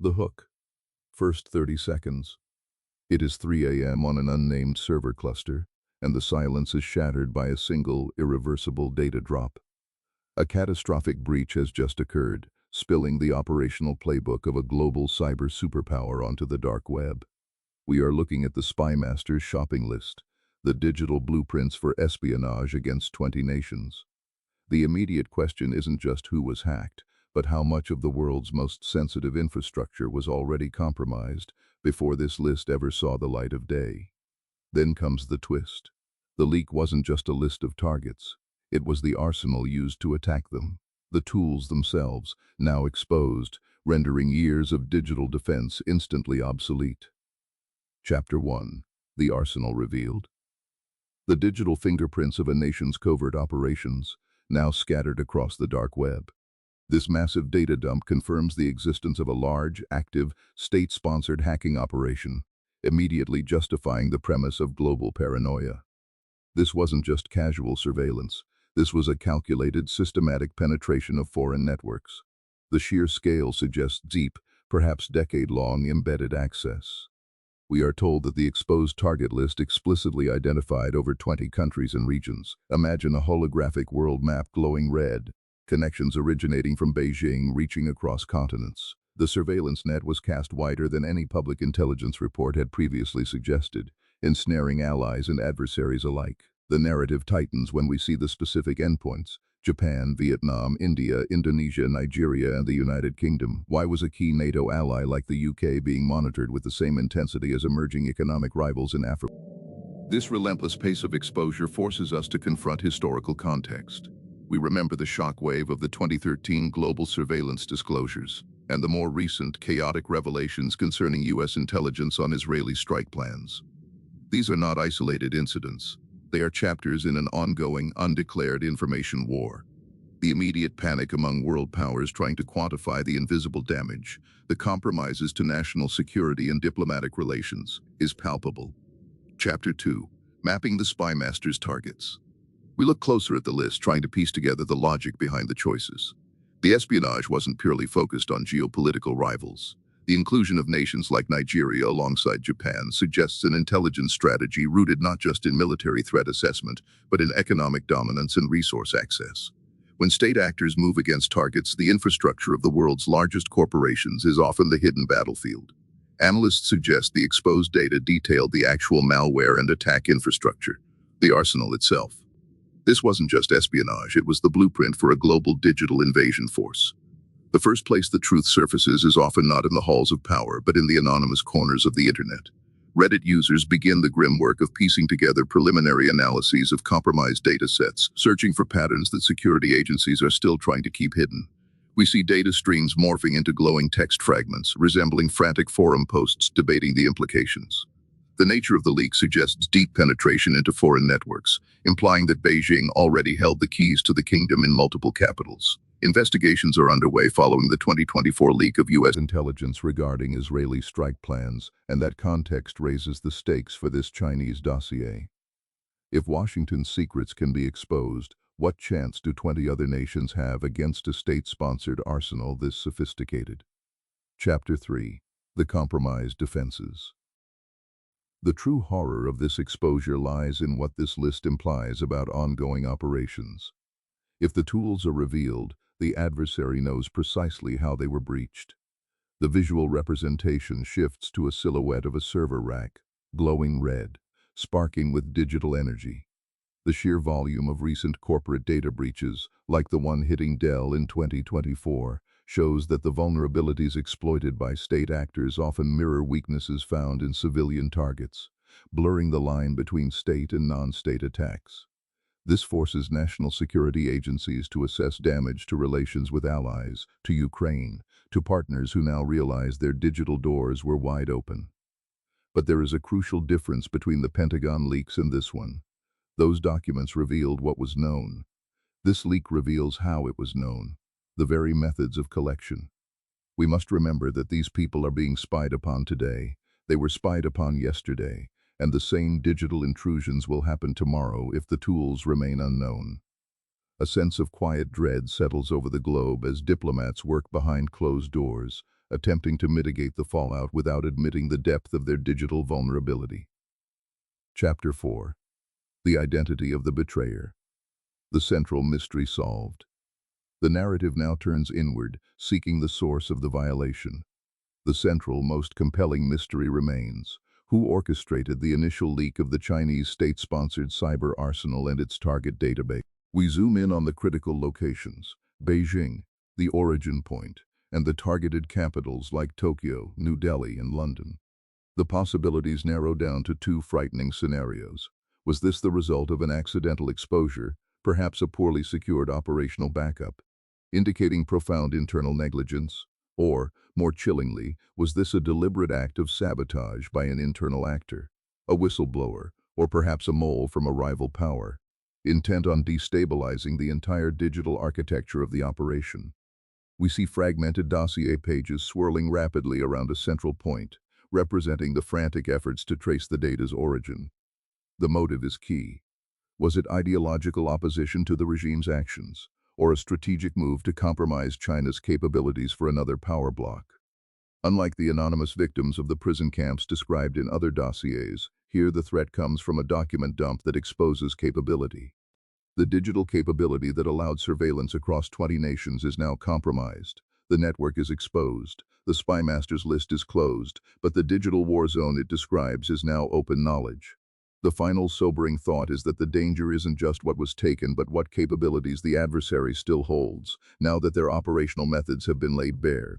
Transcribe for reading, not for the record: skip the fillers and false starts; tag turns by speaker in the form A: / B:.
A: The hook. First 30 seconds. It is 3 a.m. on an unnamed server cluster, and the silence is shattered by a single, irreversible data drop. A catastrophic breach has just occurred, spilling the operational playbook of a global cyber superpower onto the dark web. We are looking at the spy master's shopping list, the digital blueprints for espionage against 20 nations. The immediate question isn't just who was hacked, but how much of the world's most sensitive infrastructure was already compromised before this list ever saw the light of day. Then comes the twist. The leak wasn't just a list of targets. It was the arsenal used to attack them. The tools themselves, now exposed, rendering years of digital defense instantly obsolete. Chapter 1. The Arsenal Revealed. The digital fingerprints of a nation's covert operations, now scattered across the dark web. This massive data dump confirms the existence of a large, active, state-sponsored hacking operation, immediately justifying the premise of global paranoia. This wasn't just casual surveillance. This was a calculated, systematic penetration of foreign networks. The sheer scale suggests deep, perhaps decade-long embedded access. We are told that the exposed target list explicitly identified over 20 countries and regions. Imagine a holographic world map glowing red, connections originating from Beijing reaching across continents. The surveillance net was cast wider than any public intelligence report had previously suggested, ensnaring allies and adversaries alike. The narrative tightens when we see the specific endpoints: Japan, Vietnam, India, Indonesia, Nigeria, and the United Kingdom. Why was a key NATO ally like the UK being monitored with the same intensity as emerging economic rivals in Africa? This relentless pace of exposure forces us to confront historical context. We remember the shockwave of the 2013 global surveillance disclosures, and the more recent chaotic revelations concerning U.S. intelligence on Israeli strike plans. These are not isolated incidents. They are chapters in an ongoing, undeclared information war. The immediate panic among world powers trying to quantify the invisible damage, the compromises to national security and diplomatic relations, is palpable. Chapter 2. Mapping the Spy Master's Targets. We look closer at the list, trying to piece together the logic behind the choices. The espionage wasn't purely focused on geopolitical rivals. The inclusion of nations like Nigeria alongside Japan suggests an intelligence strategy rooted not just in military threat assessment, but in economic dominance and resource access. When state actors move against targets, the infrastructure of the world's largest corporations is often the hidden battlefield. Analysts suggest the exposed data detailed the actual malware and attack infrastructure, the arsenal itself. This wasn't just espionage, it was the blueprint for a global digital invasion force. The first place the truth surfaces is often not in the halls of power, but in the anonymous corners of the internet. Reddit users begin the grim work of piecing together preliminary analyses of compromised data sets, searching for patterns that security agencies are still trying to keep hidden. We see data streams morphing into glowing text fragments, resembling frantic forum posts debating the implications. The nature of the leak suggests deep penetration into foreign networks, implying that Beijing already held the keys to the kingdom in multiple capitals. Investigations are underway following the 2024 leak of U.S. intelligence regarding Israeli strike plans, and that context raises the stakes for this Chinese dossier. If Washington's secrets can be exposed, what chance do 20 other nations have against a state-sponsored arsenal this sophisticated? Chapter 3. The Compromised Defenses. The true horror of this exposure lies in what this list implies about ongoing operations. If the tools are revealed, the adversary knows precisely how they were breached. The visual representation shifts to a silhouette of a server rack, glowing red, sparking with digital energy. The sheer volume of recent corporate data breaches, like the one hitting Dell in 2024, shows that the vulnerabilities exploited by state actors often mirror weaknesses found in civilian targets, blurring the line between state and non-state attacks. This forces national security agencies to assess damage to relations with allies, to Ukraine, to partners who now realize their digital doors were wide open. But there is a crucial difference between the Pentagon leaks and this one. Those documents revealed what was known. This leak reveals how it was known, the very methods of collection. We must remember that these people are being spied upon today. They were spied upon yesterday, and the same digital intrusions will happen tomorrow if the tools remain unknown. A sense of quiet dread settles over the globe as diplomats work behind closed doors, attempting to mitigate the fallout without admitting the depth of their digital vulnerability. Chapter 4. The Identity of the Betrayer. The central mystery solved. The narrative now turns inward, seeking the source of the violation. The central, most compelling mystery remains: who orchestrated the initial leak of the Chinese state-sponsored cyber arsenal and its target database? We zoom in on the critical locations: Beijing, the origin point, and the targeted capitals like Tokyo, New Delhi, and London. The possibilities narrow down to two frightening scenarios. Was this the result of an accidental exposure, perhaps a poorly secured operational backup, indicating profound internal negligence? Or, more chillingly, was this a deliberate act of sabotage by an internal actor, a whistleblower, or perhaps a mole from a rival power, intent on destabilizing the entire digital architecture of the operation? We see fragmented dossier pages swirling rapidly around a central point, representing the frantic efforts to trace the data's origin. The motive is key. Was it ideological opposition to the regime's actions, or a strategic move to compromise China's capabilities for another power block? Unlike the anonymous victims of the prison camps described in other dossiers, here the threat comes from a document dump that exposes capability. The digital capability that allowed surveillance across 20 nations is now compromised. The network is exposed. The spy master's list is closed, but the digital war zone it describes is now open knowledge. The final sobering thought is that the danger isn't just what was taken, but what capabilities the adversary still holds, now that their operational methods have been laid bare.